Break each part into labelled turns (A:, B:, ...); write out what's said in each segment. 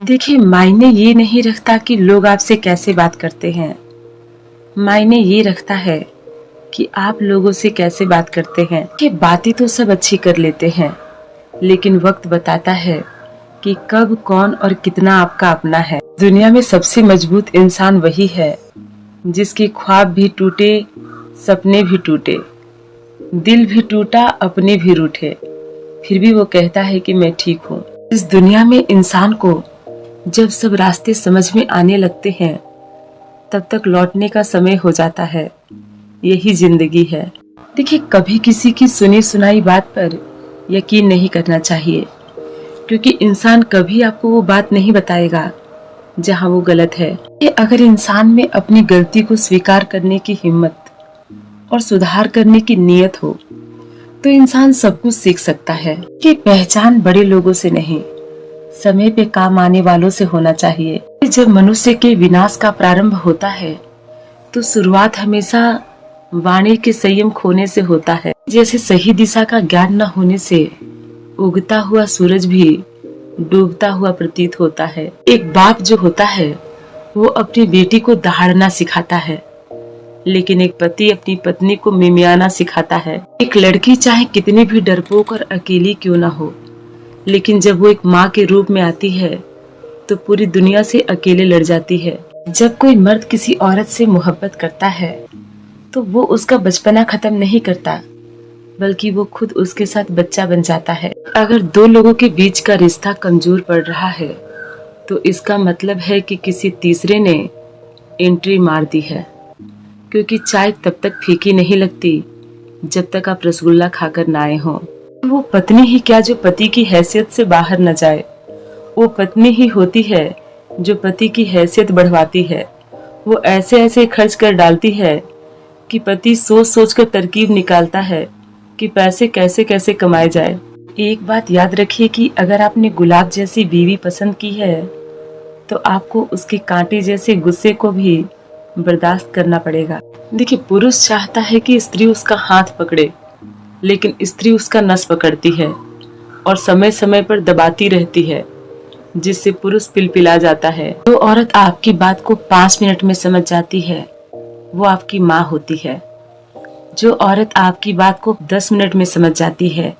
A: देखिए, मायने ये नहीं रखता कि लोग आपसे कैसे बात करते हैं। मायने ये रखता है कि आप लोगों से कैसे बात करते हैं। कि बातें तो सब अच्छी कर लेते हैं, लेकिन वक्त बताता है कि कब, कौन और कितना आपका अपना है। दुनिया में सबसे मजबूत इंसान वही है जिसके ख्वाब भी टूटे, सपने भी टूटे, दिल भी टूटा, अपने भी रूठे, फिर भी वो कहता है कि मैं ठीक हूँ। इस दुनिया में इंसान को जब सब रास्ते समझ में आने लगते हैं, तब तक लौटने का समय हो जाता है। यही जिंदगी है। देखिए, कभी किसी की सुनी सुनाई बात पर यकीन नहीं करना चाहिए, क्योंकि इंसान कभी आपको वो बात नहीं बताएगा जहाँ वो गलत है। अगर इंसान में अपनी गलती को स्वीकार करने की हिम्मत और सुधार करने की नीयत हो, तो इंसान सब कुछ सीख सकता है। कि पहचान बड़े लोगों से नहीं, समय पे काम आने वालों से होना चाहिए। जब मनुष्य के विनाश का प्रारंभ होता है, तो शुरुआत हमेशा वाणी के संयम खोने से होता है। जैसे सही दिशा का ज्ञान न होने से उगता हुआ सूरज भी डूबता हुआ प्रतीत होता है। एक बाप जो होता है वो अपनी बेटी को दहाड़ना सिखाता है, लेकिन एक पति अपनी पत्नी को मिमियाना सिखाता है। एक लड़की चाहे कितनी भी डरपोक और अकेली क्यों ना हो, लेकिन जब वो एक माँ के रूप में आती है तो पूरी दुनिया से अकेले लड़ जाती है। जब कोई मर्द किसी औरत से मोहब्बत करता है तो वो उसका बचपना खत्म नहीं करता, बल्कि वो खुद उसके साथ बच्चा बन जाता है। अगर दो लोगों के बीच का रिश्ता कमजोर पड़ रहा है, तो इसका मतलब है कि किसी तीसरे ने एंट्री मार दी है। क्योंकि चाय तब तक फीकी नहीं लगती जब तक आप रसगुल्ला खाकर ना आए हों। वो पत्नी ही क्या जो पति की हैसियत से बाहर न जाए, वो पत्नी ही होती है जो पति की हैसियत बढ़वाती है। वो ऐसे ऐसे खर्च कर डालती है कि पति सोच सोच कर तरकीब निकालता है कि पैसे कैसे कैसे कमाए जाए। एक बात याद रखिए कि अगर आपने गुलाब जैसी बीवी पसंद की है, तो आपको उसके कांटे जैसे गुस्से को भी बर्दाश्त करना पड़ेगा। देखिए, पुरुष चाहता है कि स्त्री उसका हाथ पकड़े, लेकिन स्त्री उसका नस पकड़ती है और समय समय पर दबाती रहती है, जिससे पुरुष पिलपिला जाता है। जो औरत आपकी बात को 5 मिनट में समझ जाती है, वो आपकी माँ होती है। जो औरत आपकी बात को 10 मिनट में समझ जाती है,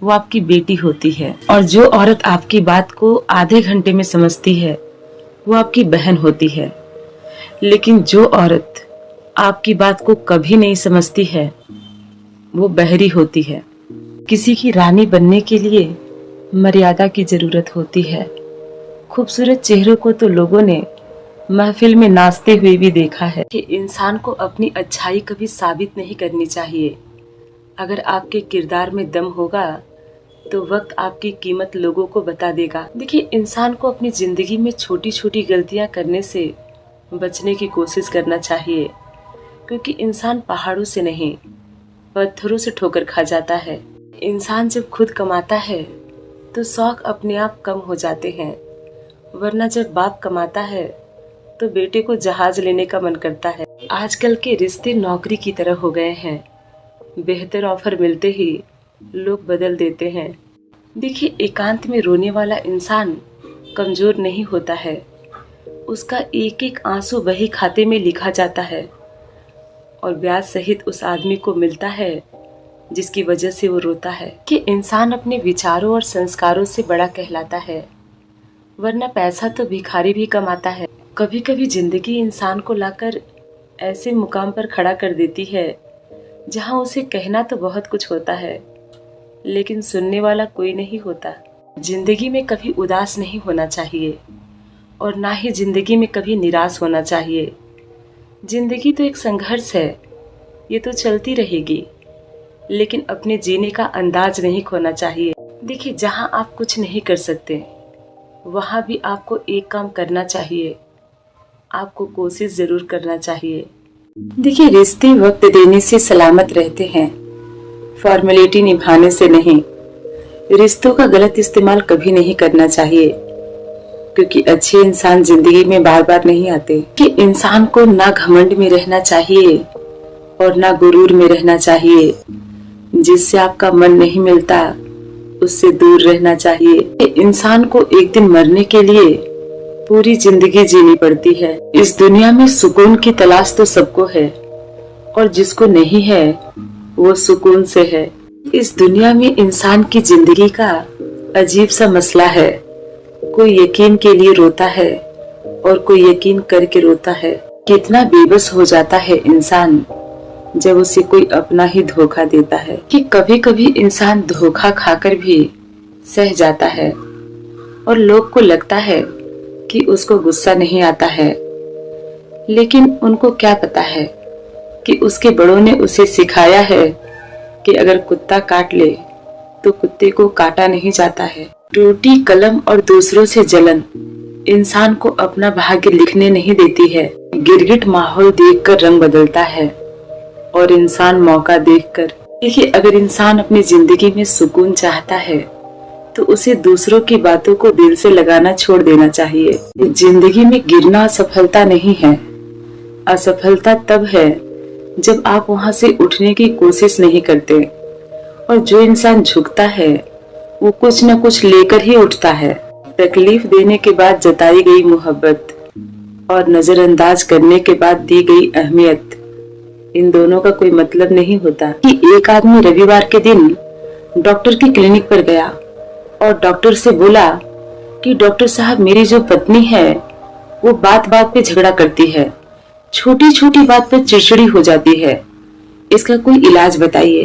A: वो आपकी बेटी होती है। और जो औरत आपकी बात को आधे घंटे में समझती है, वो आपकी बहन होती है। लेकिन जो औरत आपकी बात को कभी नहीं समझती है, वो बहरी होती है। किसी की रानी बनने के लिए मर्यादा की जरूरत होती है। खूबसूरत चेहरों को तो लोगों ने महफिल में नाचते हुए भी देखा है। कि इंसान को अपनी अच्छाई कभी साबित नहीं करनी चाहिए। अगर आपके किरदार में दम होगा, तो वक्त आपकी कीमत लोगों को बता देगा। देखिए, इंसान को अपनी जिंदगी में छोटी छोटी गलतियां करने से बचने की कोशिश करना चाहिए, क्योंकि इंसान पहाड़ों से नहीं, पत्थरों से ठोकर खा जाता है। इंसान जब खुद कमाता है तो शौक अपने आप कम हो जाते हैं, वरना जब बाप कमाता है तो बेटे को जहाज लेने का मन करता है। आजकल के रिश्ते नौकरी की तरह हो गए हैं। बेहतर ऑफर मिलते ही लोग बदल देते हैं। देखिए, एकांत में रोने वाला इंसान कमजोर नहीं होता है। उसका एक एक आंसू वही खाते में लिखा जाता है और ब्याज सहित उस आदमी को मिलता है जिसकी वजह से वो रोता है। कि इंसान अपने विचारों और संस्कारों से बड़ा कहलाता है, वरना पैसा तो भिखारी भी कमाता है। कभी कभी जिंदगी इंसान को लाकर ऐसे मुकाम पर खड़ा कर देती है जहां उसे कहना तो बहुत कुछ होता है, लेकिन सुनने वाला कोई नहीं होता। जिंदगी में कभी उदास नहीं होना चाहिए और ना ही जिंदगी में कभी निराश होना चाहिए। जिंदगी तो एक संघर्ष है, ये तो चलती रहेगी, लेकिन अपने जीने का अंदाज नहीं खोना चाहिए। देखिए, जहां आप कुछ नहीं कर सकते, वहां भी आपको एक काम करना चाहिए। आपको कोशिश जरूर करना चाहिए। देखिए, रिश्ते वक्त देने से सलामत रहते हैं, फॉर्मेलिटी निभाने से नहीं। रिश्तों का गलत इस्तेमाल कभी नहीं करना चाहिए, क्योंकि अच्छे इंसान जिंदगी में बार बार नहीं आते। कि इंसान को ना घमंड में रहना चाहिए और ना गुरूर में रहना चाहिए। जिससे आपका मन नहीं मिलता, उससे दूर रहना चाहिए। इंसान को एक दिन मरने के लिए पूरी जिंदगी जीनी पड़ती है। इस दुनिया में सुकून की तलाश तो सबको है और जिसको नहीं है वो सुकून से है। इस दुनिया में इंसान की जिंदगी का अजीब सा मसला है। कोई यकीन के लिए रोता है और कोई यकीन करके रोता है। कितना बेबस हो जाता है इंसान जब उसे कोई अपना ही धोखा देता है। कि कभी कभी इंसान धोखा खाकर भी सह जाता है और लोग को लगता है कि उसको गुस्सा नहीं आता है, लेकिन उनको क्या पता है कि उसके बड़ों ने उसे सिखाया है कि अगर कुत्ता काट ले तो कुत्ते को काटा नहीं जाता है। टूटी कलम और दूसरों से जलन इंसान को अपना भाग्य लिखने नहीं देती है। गिरगिट माहौल देखकर रंग बदलता है और इंसान मौका देखकर। देखिए, अगर इंसान अपनी जिंदगी में सुकून चाहता है तो उसे दूसरों की बातों को दिल से लगाना छोड़ देना चाहिए। जिंदगी में गिरना असफलता नहीं है। असफलता तब है जब आप वहां से उठने की कोशिश नहीं करते। और जो इंसान झुकता है वो कुछ न कुछ लेकर ही उठता है। तकलीफ देने के बाद जताई गई मोहब्बत और नजरअंदाज करने के बाद दी गई अहमियत, इन दोनों का कोई मतलब नहीं होता। कि एक आदमी रविवार के दिन डॉक्टर की क्लिनिक पर गया और डॉक्टर से बोला कि डॉक्टर साहब, मेरी जो पत्नी है वो बात बात पे झगड़ा करती है, छोटी छोटी बात पर चिड़चिड़ी हो जाती है, इसका कोई इलाज बताइए।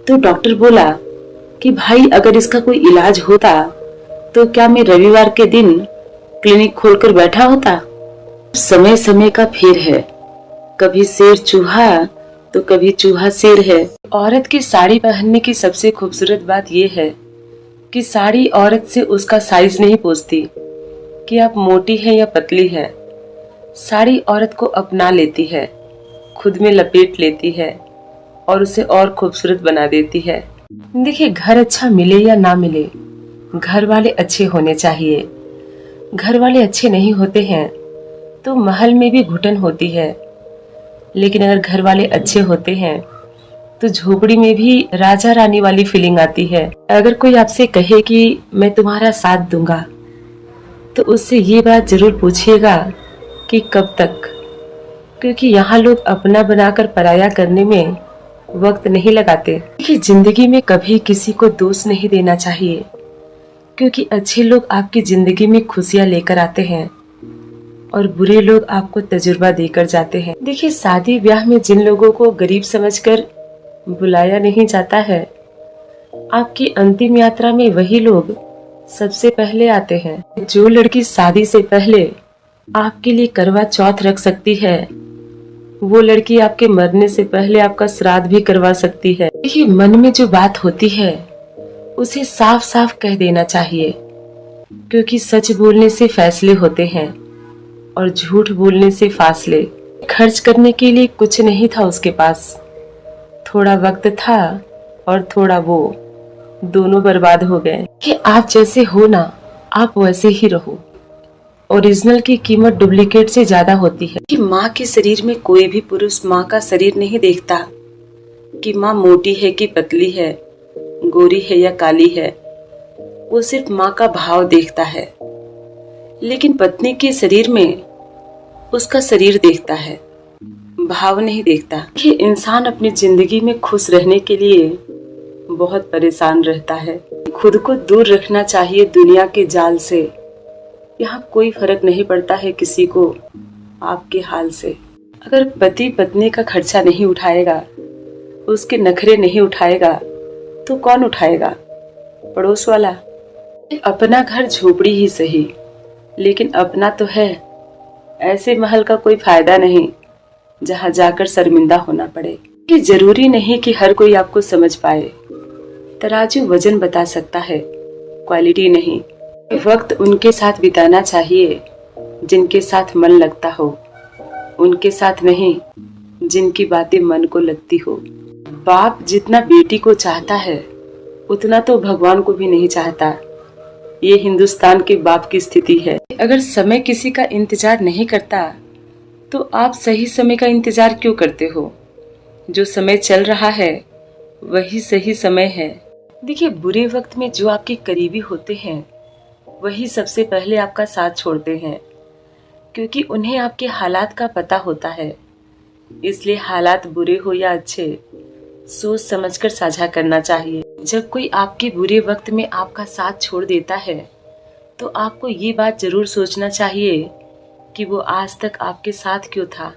A: तो डॉक्टर बोला कि भाई, अगर इसका कोई इलाज होता तो क्या मैं रविवार के दिन क्लिनिक खोलकर बैठा होता। समय समय का फेर है, कभी शेर चूहा तो कभी चूहा शेर है। औरत की साड़ी पहनने की सबसे खूबसूरत बात यह है कि साड़ी औरत से उसका साइज नहीं पूछती कि आप मोटी है या पतली है। साड़ी औरत को अपना लेती है, खुद में लपेट लेती है और उसे और खूबसूरत बना देती है। देखिए, घर अच्छा मिले या ना मिले, घर वाले अच्छे होने चाहिए। घर वाले अच्छे नहीं होते हैं तो महल में भी घुटन होती है, लेकिन अगर घर वाले अच्छे होते हैं तो झोपड़ी में भी राजा रानी वाली फीलिंग आती है। अगर कोई आपसे कहे कि मैं तुम्हारा साथ दूंगा तो उससे ये बात जरूर पूछिएगा कि कब तक, क्योंकि यहाँ लोग अपना बनाकर पराया करने में वक्त नहीं लगाते। कि जिंदगी में कभी किसी को दोष नहीं देना चाहिए, क्योंकि अच्छे लोग आपकी जिंदगी में खुशियां लेकर आते हैं और बुरे लोग आपको तजुर्बा देकर जाते हैं। देखिए, शादी ब्याह में जिन लोगों को गरीब समझकर बुलाया नहीं जाता है, आपकी अंतिम यात्रा में वही लोग सबसे पहले आते हैं। जो लड़की शादी से पहले आपके लिए करवा चौथ रख सकती है, वो लड़की आपके मरने से पहले आपका श्राद्ध भी करवा सकती है। देखिए, मन में जो बात होती है उसे साफ साफ कह देना चाहिए, क्योंकि सच बोलने से फैसले होते हैं और झूठ बोलने से फासले। खर्च करने के लिए कुछ नहीं था उसके पास, थोड़ा वक्त था और थोड़ा वो, दोनों बर्बाद हो गए। कि आप जैसे हो ना, आप वैसे ही रहो। ओरिजिनल की कीमत डुप्लीकेट से ज्यादा होती है। कि माँ के शरीर में कोई भी पुरुष माँ का शरीर नहीं देखता कि माँ मोटी है कि पतली है, गोरी है या काली है। वो सिर्फ माँ का भाव देखता है, लेकिन पत्नी के शरीर में उसका शरीर देखता है, भाव नहीं देखता। कि इंसान अपनी जिंदगी में खुश रहने के लिए बहुत परेशान रहता है। खुद को दूर रखना चाहिए दुनिया के जाल से। यहाँ कोई फर्क नहीं पड़ता है किसी को आपके हाल से। अगर पति पत्नी का खर्चा नहीं उठाएगा, उसके नखरे नहीं उठाएगा, तो कौन उठाएगा? पड़ोस वाला। अपना घर झोपड़ी ही सही, लेकिन अपना तो है। ऐसे महल का कोई फायदा नहीं जहाँ जाकर शर्मिंदा होना पड़े। कि जरूरी नहीं कि हर कोई आपको समझ पाए। तराजू वजन बता सकता है, क्वालिटी नहीं। वक्त उनके साथ बिताना चाहिए जिनके साथ मन लगता हो, उनके साथ नहीं जिनकी बातें मन को लगती हो। बाप जितना बेटी को चाहता है उतना तो भगवान को भी नहीं चाहता। ये हिंदुस्तान के बाप की स्थिति है। अगर समय किसी का इंतजार नहीं करता तो आप सही समय का इंतजार क्यों करते हो? जो समय चल रहा है वही सही समय है। देखिए, बुरे वक्त में जो आपके करीबी होते हैं वही सबसे पहले आपका साथ छोड़ते हैं, क्योंकि उन्हें आपके हालात का पता होता है। इसलिए हालात बुरे हो या अच्छे, सोच समझकर साझा करना चाहिए। जब कोई आपके बुरे वक्त में आपका साथ छोड़ देता है तो आपको ये बात जरूर सोचना चाहिए कि वो आज तक आपके साथ क्यों था।